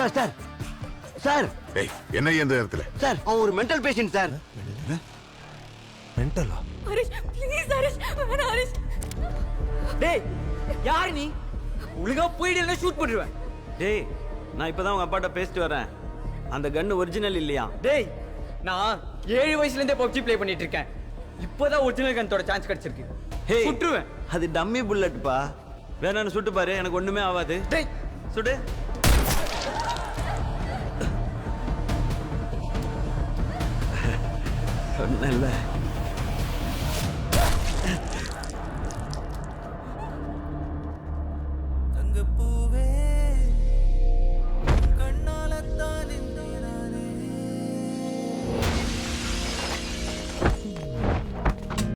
Sir sir sir டேய் என்ன இந்த இடத்துல? சார் அவன் ஒரு மென்டல் பேஷண்ட் சார். மென்டலா? ஹரிஷ் ப்ளீஸ் ஹரிஷ் வேணா ஹரிஷ். டேய் யார் நீ? ஒழுங்கா போயிட்டு ஷூட் பண்ணிடுவேன். டேய் நான் இப்பதான் உங்க அப்பாட்ட பேசிட்டு வரேன். அந்த கன் ஒரிஜினல் இல்லையா? டேய் நான் 7 வயசுல இருந்தே பப்ஜி ப்ளே பண்ணிட்டு இருக்கேன். இப்போதான் ஒரிஜினல் கன்னோட சான்ஸ் கிடைச்சிருக்கு. ஹே சுட்டுருவேன். அது டம்மி புல்லட்ப்பா. வேணான்னு சுட்டு பாரு, எனக்கு ஒண்ணுமே ஆகாது. டேய் சுடு. சொன்னேன்ல